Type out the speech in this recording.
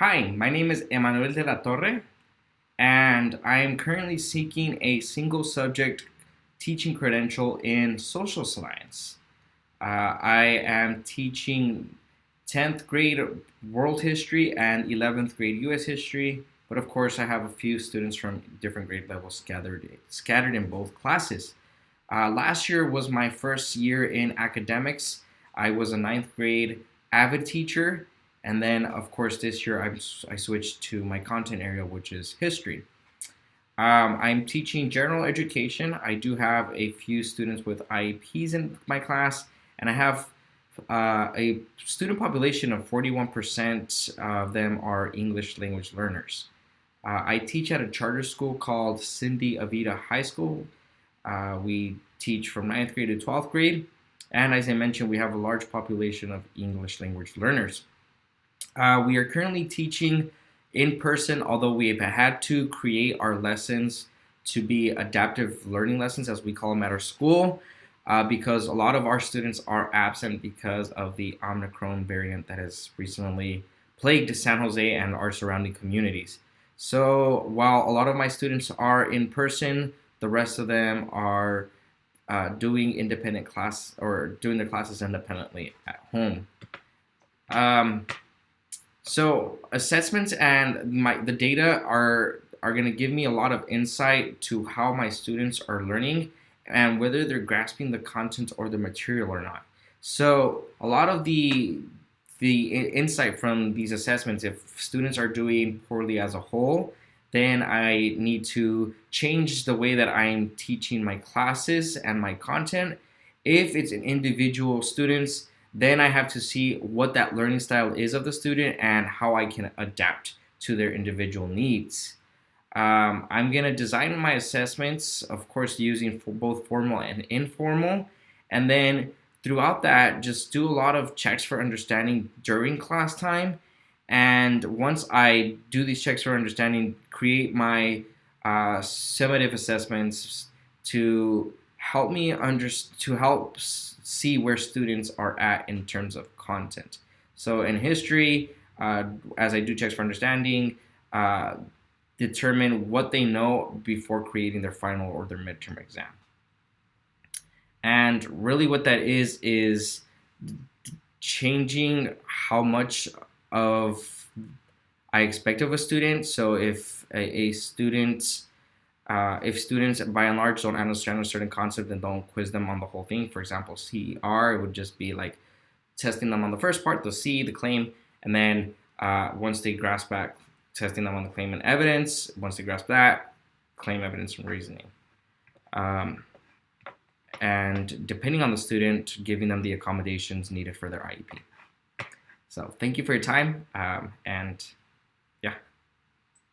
Hi, my name is Emmanuel de la Torre, and I am currently seeking a single subject teaching credential in social science. I am teaching 10th grade world history and 11th grade US history, but of course, I have a few students from different grade levels scattered in both classes. Last year was my first year in academics. I was a ninth grade avid teacher, and then of course this year I switched to my content area, which is history. I'm teaching general education. I do have a few students with IEPs in my class, and I have a student population of 41% of them are English language learners. I teach at a charter school called Cindy Avita High School. We teach from ninth grade to 12th grade, and as I mentioned, we have a large population of English language learners. We are currently teaching in person, although we have had to create our lessons to be adaptive learning lessons, as we call them at our school, because a lot of our students are absent because of the Omicron variant that has recently plagued San Jose and our surrounding communities. So while a lot of my students are in person, the rest of them are doing independent class or doing their classes independently at home. Um, so assessments and the data are going to give me a lot of insight to how my students are learning and whether they're grasping the content or the material or not. So a lot of the insight from these assessments, if students are doing poorly as a whole, then I need to change the way that I'm teaching my classes and my content. If it's an individual students, then I have to see what that learning style is of the student and how I can adapt to their individual needs. I'm going to design my assessments, of course, using both formal and informal. And then throughout that, just do a lot of checks for understanding during class time. And once I do these checks for understanding, create my summative assessments to help me to help see where students are at in terms of content. So in history, as I do checks for understanding, uh, determine what they know before creating their final or their midterm exam. And really, what that is changing how much of I expect of a student. So a student if students by and large don't understand a certain concept and don't quiz them on the whole thing, for example, CER, it would just be like testing them on the first part, the C, the claim, and then once they grasp that, testing them on the claim and evidence. Once they grasp that, claim, evidence, and reasoning. And depending on the student, giving them the accommodations needed for their IEP. So thank you for your time, and